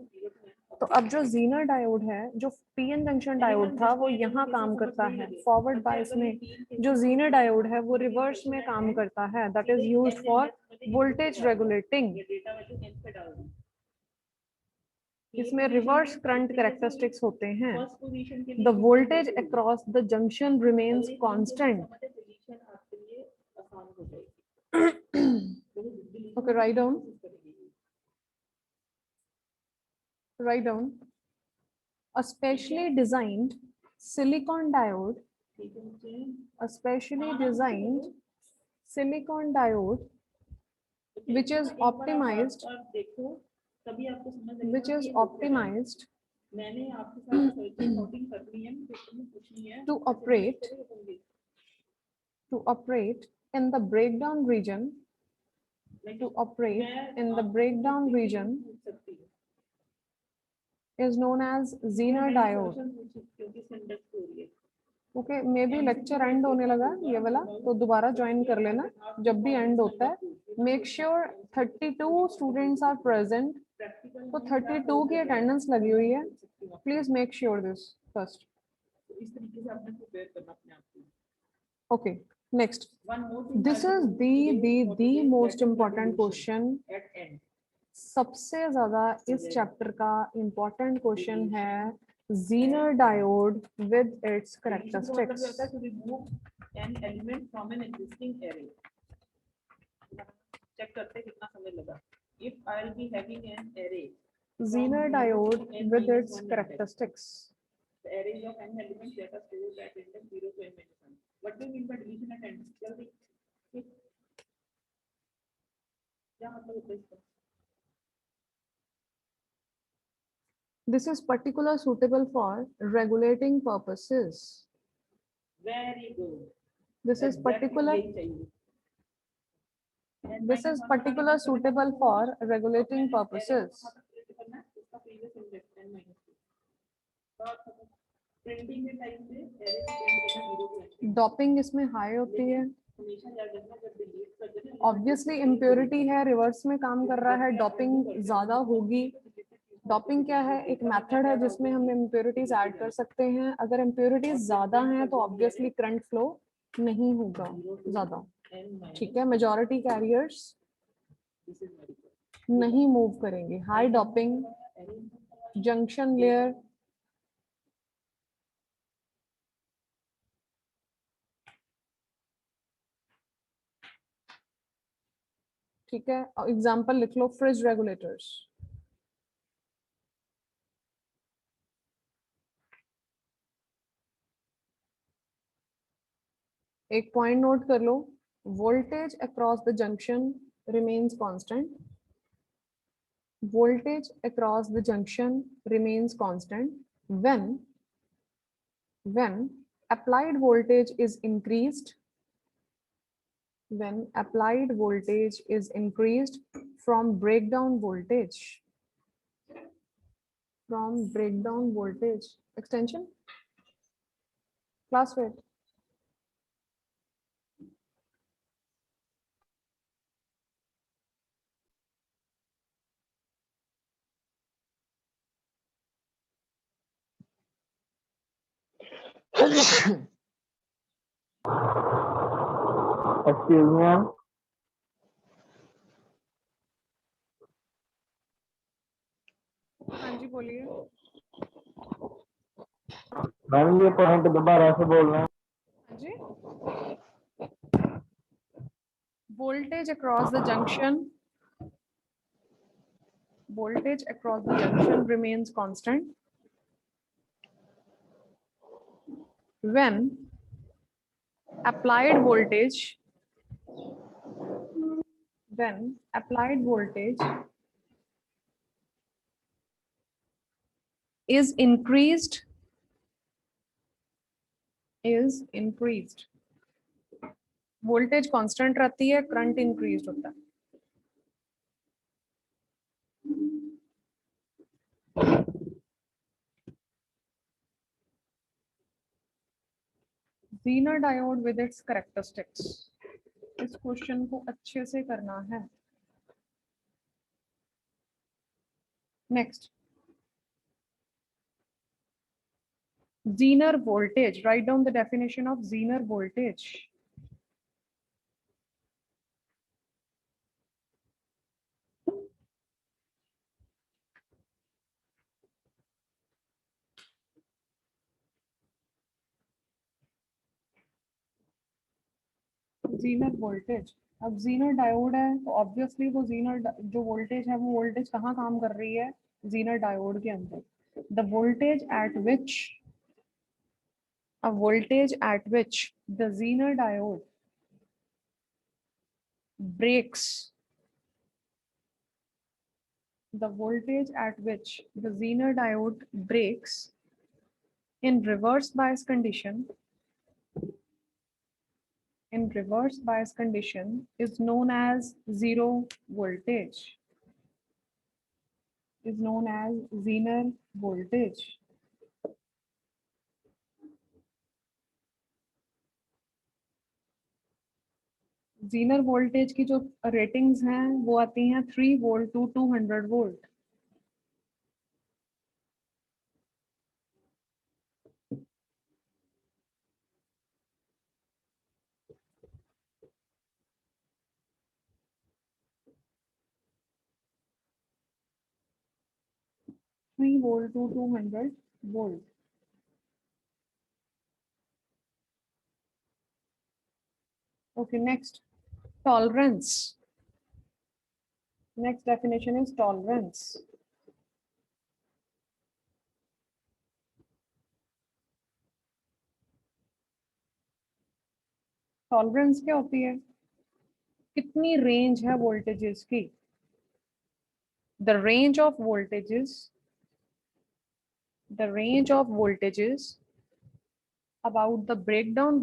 तो अब जो जीनर डायोड है, जो पीएन जंक्शन डायोड था, वो यहाँ काम करता है फॉरवर्ड बायस में। जो जीनर डायोड है वो रिवर्स में काम करता है, that is used for voltage regulating. इसमें रिवर्स करंट कैरेक्टरिस्टिक्स होते हैं। The voltage across the junction remains constant. Okay, write down a specially designed silicon diode, which is optimized to operate in the breakdown region, is known as Zener diode. Okay, may be lecture and होने लगा ये वाला, तो दोबारा join कर लेना जब भी एंड होता है। Make sure 32 students are present practical तो 32 की अटेंडेंस लगी हुई है, please make sure this first. इस तरीके से आपने प्रिपेयर करना अपने आप को. Okay, next. One more thing This I is will do today for the today, most that is the important deviation question. at end. सबसे ज्यादा इस चैप्टर का इम्पोर्टेंट क्वेश्चन है Zener diode with its Deviation का मतलब characteristics. होता है to remove an element from an existing array. Check करते हैं कितना समय लगा. If I'll be having an array Zener diode with its characteristics. the array of n elements that are stored at index 0 to n minus 1. What do you mean by deletion at end? जल्दी. क्या मतलब होता है इसका? This is particular suitable for regulating purposes. Very good. This is Exactly particular. यही चाहिए. This is particular suitable for regulating purposes. Printing के time पे एरे को प्रिंट करना 0 पे Doping इसमें high होती है. हमेशा याद रखना जब डिलीट कर देना Obviously impurity है, रिवर्स में काम कर रहा है, डॉपिंग ज्यादा होगी. डॉपिंग क्या है? एक मेथड है जिसमें हम इम्प्योरिटीज ऐड कर सकते हैं. अगर इम्प्योरिटीज ज्यादा हैं तो ऑब्वियसली करंट फ्लो नहीं होगा ज्यादा. ठीक है, मेजॉरिटी कैरियर्स नहीं मूव करेंगे. हाई डॉपिंग, जंक्शन लेयर, ठीक है. एग्जांपल लिख लो, फ्रिज रेगुलेटर्स. एक पॉइंट नोट कर लो, voltage across the junction remains constant. Voltage across the junction remains constant when applied voltage is increased, when applied voltage is increased from breakdown voltage, extension class weight. Excuse me, ma'am. हाँ जी बोलिए. Ma'am ये point दोबारा से बोलना. हाँ जी. Voltage across the junction remains constant when applied voltage is increased voltage constant रहती है, current increase होता है. Zener diode with its characteristics. इस क्वेश्चन को अच्छे से करना है. Next, Zener voltage. Write down the definition of Zener voltage. Zener voltage. अब Zener diode है तो ऑब्वियसली वो Zener जो वोल्टेज है वो वोल्टेज कहाँ काम कर रही है? Zener diode के अंदर. The voltage at which the Zener diode breaks in reverse bias condition is known as zero voltage, is known as Zener voltage. Zener voltage की जो रेटिंग्स हैं वो आती हैं 3 volt to 200 volt. 3 volt to 200 volt. Okay, next, tolerance. Next definition is tolerance. Tolerance क्या होती है? कितनी रेंज है वोल्टेजेस की? The range of voltages about the breakdown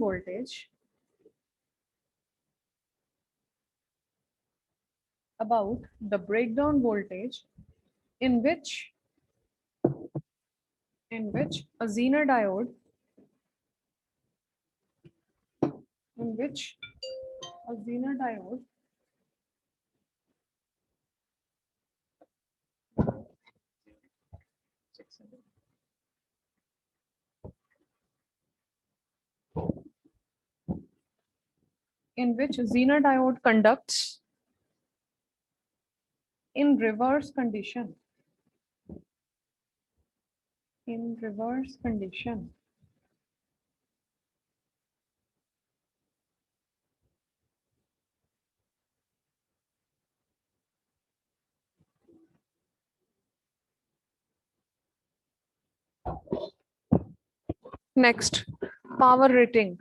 voltage in which a Zener diode conducts in reverse condition. Next, power rating.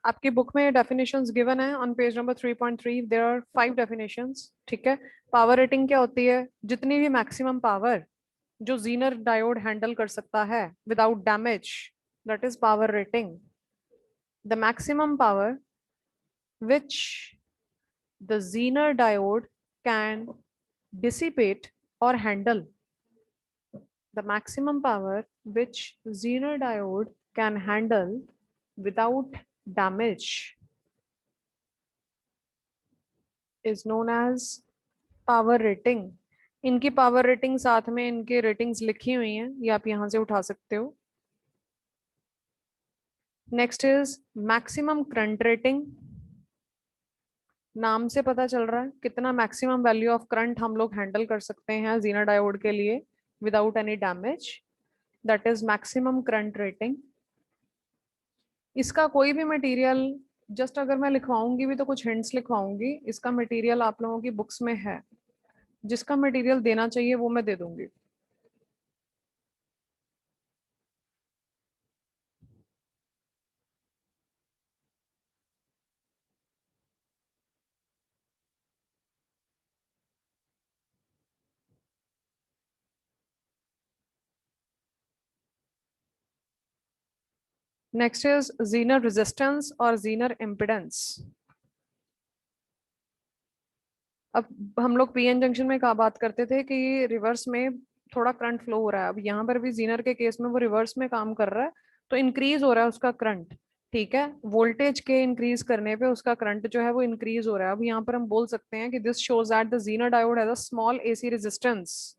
आपकी book में definitions given है on page number 3.3. There are 5 definitions. ठीक है. Power rating क्या होती है? जितनी भी मैक्सिमम पावर जो जीनर डायोड हैंडल कर सकता है without damage, that is power rating. The maximum power which the Zener diode can dissipate or handle. The maximum power which Zener diode can handle without damage is known as power rating. इनकी power rating साथ में इनके ratings लिखी हुई हैं, ये आप यहां से उठा सकते हो. Next is maximum current rating. नाम से पता चल रहा है कितना मैक्सिमम वैल्यू ऑफ करंट हम लोग हैंडल कर सकते हैं जीनर डायोड के लिए without any damage. That is maximum current rating. इसका कोई भी मटेरियल जस्ट अगर मैं लिखवाऊंगी भी तो कुछ हिंट्स लिखवाऊंगी. इसका मटेरियल आप लोगों की बुक्स में है. जिसका मटेरियल देना चाहिए वो मैं दे दूंगी. नेक्स्ट इज जीनर रेजिस्टेंस और जीनर इम्पिडेंस. अब हम लोग पीएन जंक्शन में कहा बात करते थे कि रिवर्स में थोड़ा करंट फ्लो हो रहा है. अब यहाँ पर भी जीनर के केस में वो रिवर्स में काम कर रहा है तो इंक्रीज हो रहा है उसका करंट. ठीक है. वोल्टेज के इंक्रीज करने पे उसका करंट जो है वो इंक्रीज हो रहा है. अब यहाँ पर हम बोल सकते हैं कि this shows that the Zener diode has a small AC resistance.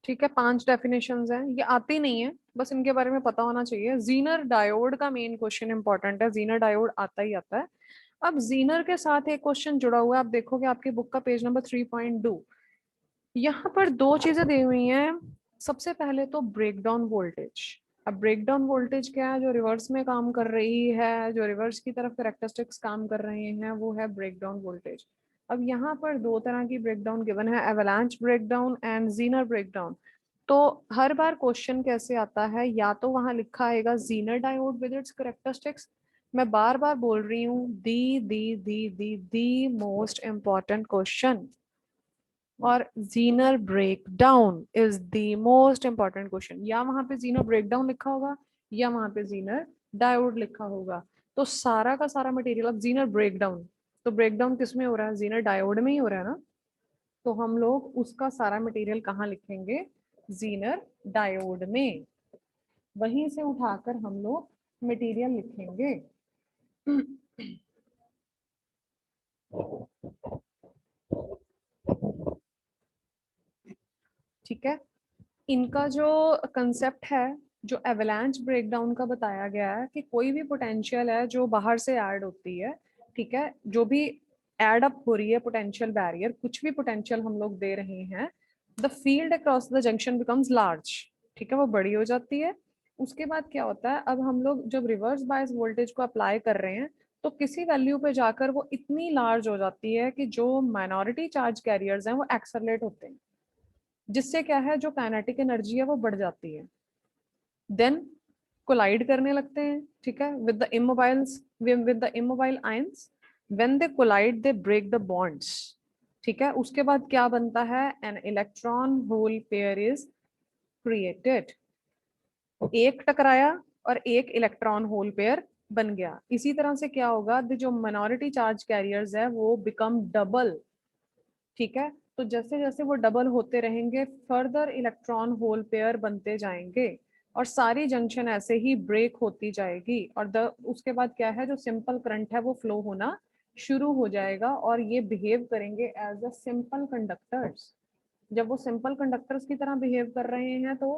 ठीक है. 5 डेफिनेशंस हैं. ये आती नहीं है, बस इनके बारे में पता होना चाहिए. जीनर डायोड का मेन क्वेश्चन इंपॉर्टेंट है. जीनर डायोड आता ही आता है. अब जीनर के साथ एक क्वेश्चन जुड़ा हुआ है. आप देखोगे आपकी बुक का पेज नंबर 3.2. यहाँ पर 2 चीजें दी हुई हैं. सबसे पहले तो ब्रेकडाउन वोल्टेज. अब ब्रेकडाउन वोल्टेज क्या है? जो रिवर्स में काम कर रही है, जो रिवर्स की तरफ कैरेक्टरिस्टिक्स काम कर रहे हैं, वो है ब्रेकडाउन वोल्टेज. अब यहाँ पर 2 तरह की ब्रेकडाउन गिवन है, avalanche breakdown and Zener breakdown. तो हर बार क्वेश्चन कैसे आता है, या तो वहां लिखा आएगा Zener diode with its characteristics. मैं बार बार बोल रही हूँ, दी मोस्ट इम्पॉर्टेंट क्वेश्चन. और Zener breakdown is the most important question. या वहां पे जीनर ब्रेकडाउन लिखा होगा या वहां पे जीनर डायोड लिखा होगा. तो सारा का सारा मटेरियल. अब जीनर ब्रेकडाउन, तो ब्रेकडाउन किस में हो रहा है? जीनर डायोड में ही हो रहा है ना. तो हम लोग उसका सारा मटेरियल कहाँ लिखेंगे? जीनर डायोड में. वहीं से उठाकर हम लोग मटेरियल लिखेंगे। ठीक है, इनका जो कंसेप्ट है, जो एवलांच ब्रेकडाउन का बताया गया है कि कोई भी पोटेंशियल है जो बाहर से ऐड होती है, ठीक है, जो भी ऐड अप हो रही है पोटेंशियल बैरियर, कुछ भी पोटेंशियल हम लोग दे रहे हैं, the field across the junction becomes large, ठीक है, वो बड़ी हो जाती है। उसके बाद क्या होता है, अब हम लोग जब रिवर्स बायस वोल्टेज को अप्लाई कर रहे हैं तो किसी वैल्यू पे जाकर वो इतनी लार्ज हो जाती है कि जो माइनॉरिटी चार्ज कैरियर्स हैं वो एक्सेलरेट होते हैं, जिससे क्या है, जो काइनेटिक एनर्जी है वो बढ़ जाती है, देन कोलाइड करने लगते हैं, ठीक है, with the immobiles, with the immobile ions, when they collide they break the bonds, ठीक है। उसके बाद क्या बनता है, an electron hole pair is created, एक टकराया और एक इलेक्ट्रॉन होल पेयर बन गया। इसी तरह से क्या होगा, जो माइनॉरिटी चार्ज कैरियर्स है वो बिकम डबल, ठीक है। तो जैसे जैसे वो डबल होते रहेंगे फर्दर इलेक्ट्रॉन होल पेयर बनते जाएंगे और सारी जंक्शन ऐसे ही ब्रेक होती जाएगी, और उसके बाद क्या है, जो सिंपल करंट है वो फ्लो होना शुरू हो जाएगा और ये बिहेव करेंगे एज अ सिंपल कंडक्टर्स। जब वो सिंपल कंडक्टर्स की तरह बिहेव कर रहे हैं तो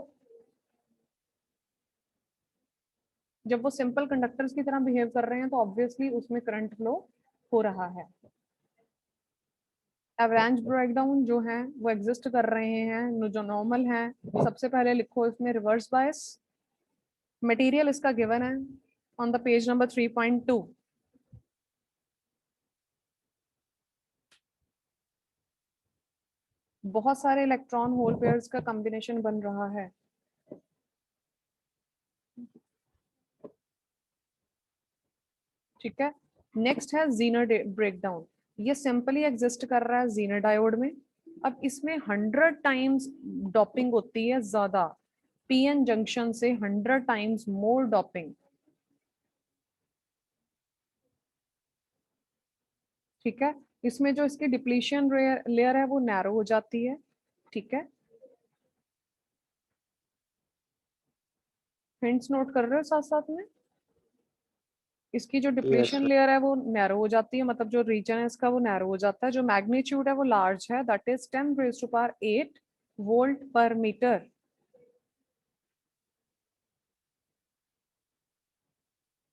जब वो सिंपल कंडक्टर्स की तरह बिहेव कर रहे हैं तो ऑब्वियसली उसमें करंट फ्लो हो रहा है। एवरेंज ब्रेकडाउन जो है वो एग्जिस्ट कर रहे हैं, जो नॉर्मल है, सबसे पहले लिखो इसमें रिवर्स बायस, मटेरियल इसका गिवन है ऑन द पेज नंबर 3.2। बहुत सारे इलेक्ट्रॉन होल पेयर्स का कॉम्बिनेशन बन रहा है। ठीक है, नेक्स्ट है जीनर ब्रेकडाउन, ये सिंपली एग्जिस्ट कर रहा है जीनर डायोड में। अब इसमें 100 टाइम्स डॉपिंग होती है ज्यादा, पीएन जंक्शन से 100 टाइम्स मोर डॉपिंग, ठीक है। इसमें जो इसकी डिप्लीशन लेयर है वो नैरो हो जाती है, ठीक है। हिंट्स नोट कर रहे हो साथ साथ में, इसकी जो डिप्लीशन लेयर है वो नैरो हो जाती है, मतलब जो रीजन है इसका वो नैरो हो जाता है, जो मैग्नीट्यूड है वो लार्ज है, that is 10⁻⁸ volt per metre.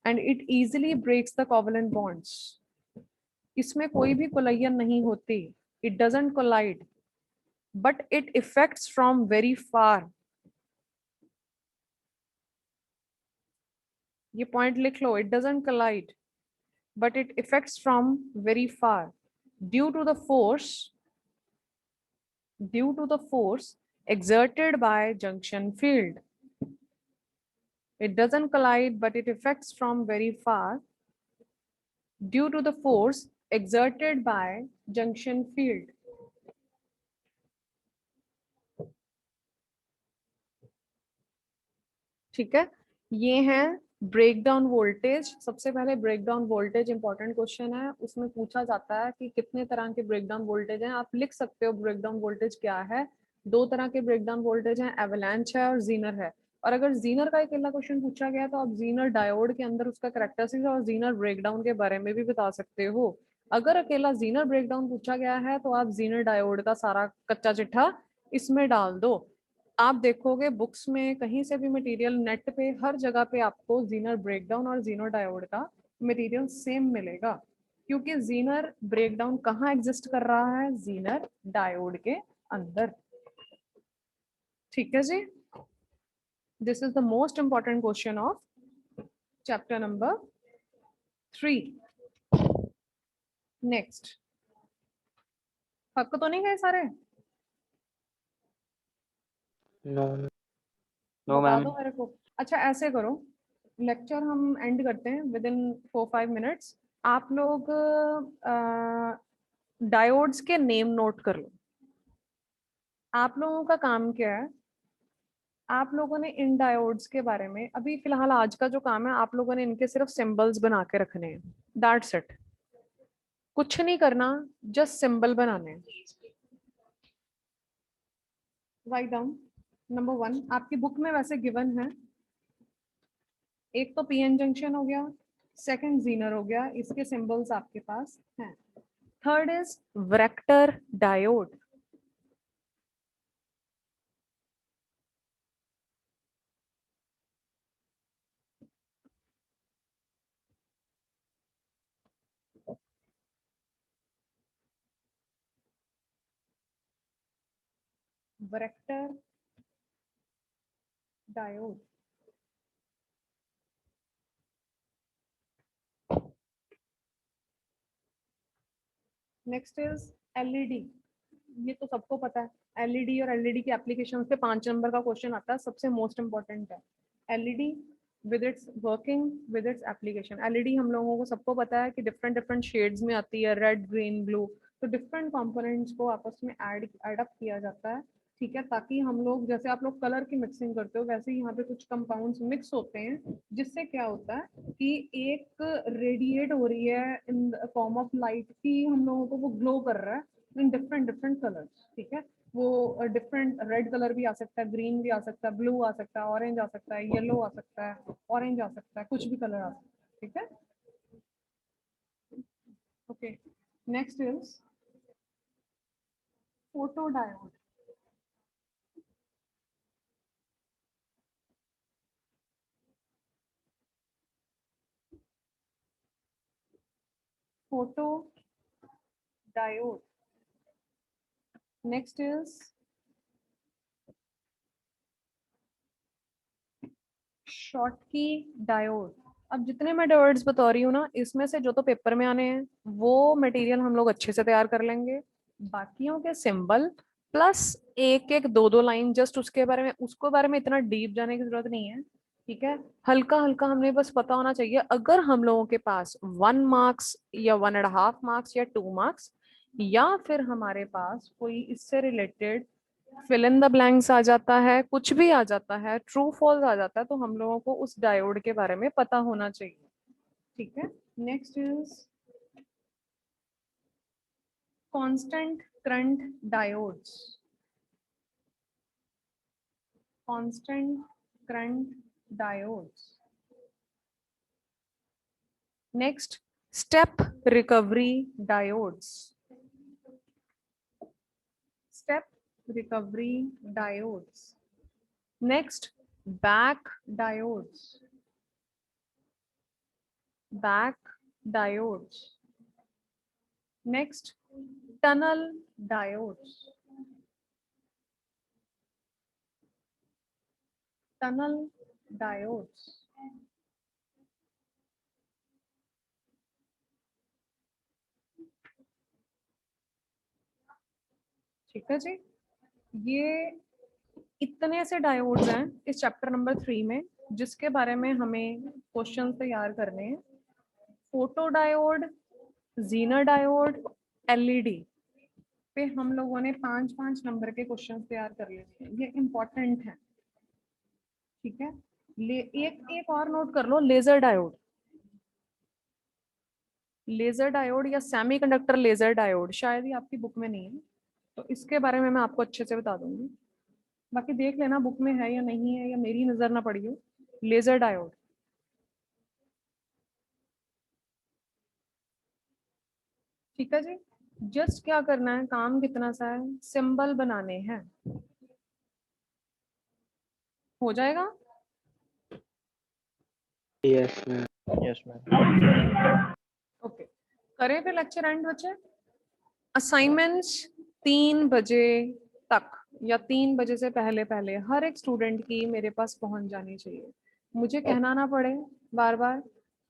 And it easily breaks the covalent bonds, इसमें कोई भी कोलाइजन नहीं होती, it doesn't collide but it affects from very far. ये पॉइंट लिख लो, it doesn't collide but it affects from very far due to the force exerted by junction field. It doesn't collide but it affects from very far due to the force exerted by junction field. ठीक है, ये है breakdown voltage. सबसे पहले breakdown voltage important question है, उसमें पूछा जाता है कि कितने तरह के ब्रेकडाउन वोल्टेज हैं। आप लिख सकते हो ब्रेकडाउन वोल्टेज क्या है। दो तरह के ब्रेकडाउन वोल्टेज हैं, एवलांच है और जीनर है। और अगर जीनर का अकेला क्वेश्चन पूछा गया तो आप जीनर डायोड के अंदर उसका कैरेक्टरिस्टिक्स और जीनर ब्रेकडाउन के बारे में भी बता सकते हो। अगर अकेला जीनर ब्रेकडाउन पूछा गया है तो आप जीनर डायोड का सारा कच्चा चिट्ठा इसमें डाल दो। आप देखोगे बुक्स में कहीं से भी मटेरियल, नेट पे हर जगह पे आपको जीनर ब्रेकडाउन और जीनर डायोड का मटेरियल सेम मिलेगा, क्योंकि जीनर ब्रेकडाउन कहाँ एग्जिस्ट कर रहा है, जीनर डायोड के अंदर। ठीक है जी, this is the most important question of chapter number 3। Next, थक तो नहीं गए सारे? नो No, बता ma'am. दो मेरे को। अच्छा ऐसे करो, लेक्चर हम एंड करते हैं विद इन 4-5 मिनट्स। आप लोग डायोड्स के नेम नोट कर लो। आप लोगों का काम क्या है, आप लोगों ने इन डायोड्स के बारे में अभी फिलहाल आज का जो काम है, आप लोगों ने इनके सिर्फ सिंबल्स बना के रखने हैं, दैट्स इट। कुछ नहीं करना, जस्ट सिंबल बनाने हैं। Write down. नंबर 1 आपकी बुक में वैसे गिवन है, एक तो पीएन जंक्शन हो गया, सेकंड जीनर हो गया, इसके सिंबल्स आपके पास हैं। Third is varactor diode. Varactor diode. Next is LED. ये तो सबको पता है, एलईडी और एलईडी की एप्लीकेशन पे 5 नंबर का क्वेश्चन आता है, सबसे मोस्ट इंपॉर्टेंट है LED with its working with its application. LED हम लोगों को सबको पता है कि डिफरेंट डिफरेंट शेड्स में आती है, रेड, ग्रीन, ब्लू, तो डिफरेंट कंपोनेंट्स को आपस में एड अप किया जाता है, ठीक है, ताकि हम लोग, जैसे आप लोग कलर की मिक्सिंग करते हो, वैसे ही यहाँ पे कुछ कंपाउंड्स मिक्स होते हैं, जिससे क्या होता है कि एक रेडिएट हो रही है इन फॉर्म ऑफ लाइट की, हम लोगों को वो ग्लो कर रहा है इन डिफरेंट डिफरेंट कलर्स, ठीक है। वो डिफरेंट रेड कलर भी आ सकता है, ग्रीन भी आ सकता है, ब्लू आ सकता है, ऑरेंज आ सकता है, येलो आ सकता है, ऑरेंज आ सकता है, कुछ भी कलर आ सकता है, ठीक है। Okay, next is photo diode. Photo diode. Next is Schottky diode. अब जितने मैं डायोड्स बता रही हूँ ना, इसमें से जो तो पेपर में आने हैं वो मटेरियल हम लोग अच्छे से तैयार कर लेंगे, बाकियों के सिंबल प्लस एक एक दो दो लाइन जस्ट उसके बारे में इतना डीप जाने की जरूरत नहीं है, ठीक है। हल्का हल्का हमें बस पता होना चाहिए। अगर हम लोगों के पास 1 मार्क्स या 1.5 मार्क्स या 2 मार्क्स, या फिर हमारे पास कोई इससे related fill in the blanks आ जाता है, कुछ भी आ जाता है, ट्रू फॉल्स आ जाता है, तो हम लोगों को उस डायोड के बारे में पता होना चाहिए, ठीक है। Next is constant current diodes. Constant current diodes. Next step recovery diodes. Step recovery diodes. Next, back diodes. Back diodes. Next, tunnel diodes. Tunnel diodes. ठीक है जी, ये इतने से डायोड्स हैं इस चैप्टर नंबर 3 में, जिसके बारे में हमें क्वेश्चन तैयार करने हैं। Photo diode, Zener diode, LED पे हम लोगों ने 5-5 नंबर के क्वेश्चन तैयार कर लेने हैं, ये इंपॉर्टेंट है, ठीक है। एक और नोट कर लो, लेजर डायोड। लेजर डायोड या सेमीकंडक्टर लेजर डायोड शायद ही आपकी बुक में नहीं है, तो इसके बारे में मैं आपको अच्छे से बता दूंगी। बाकी देख लेना बुक में है या नहीं है, या मेरी नजर ना पड़ी हो। लेजर डायोड, ठीक है जी। जस्ट क्या करना है, काम कितना सा है, सिंबल बनाने हैं, हो जाएगा। Yes ma'am. ओके, करें फिर लेक्चर एंड बच्चे। असाइनमेंट्स 3 बजे तक या 3 बजे से पहले पहले हर एक स्टूडेंट की मेरे पास पहुंच जानी चाहिए, मुझे कहना ना पड़े बार बार।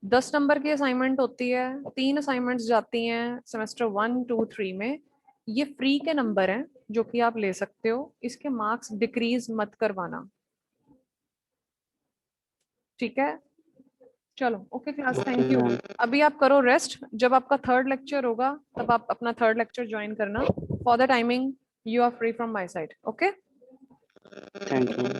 10 नंबर की असाइनमेंट होती है, 3 असाइनमेंट्स जाती हैं सेमेस्टर 1, 2, 3 में। ये फ्री के नंबर हैं जो कि आप ले सकते हो, इसके मार्क्स डिक्रीज मत करवाना, ठीक है। चलो ओके क्लास, थैंक यू। अभी आप करो रेस्ट, जब आपका 3rd लेक्चर होगा तब आप अपना 3rd लेक्चर ज्वाइन करना। For the timing you are free from my side, okay. Thank you.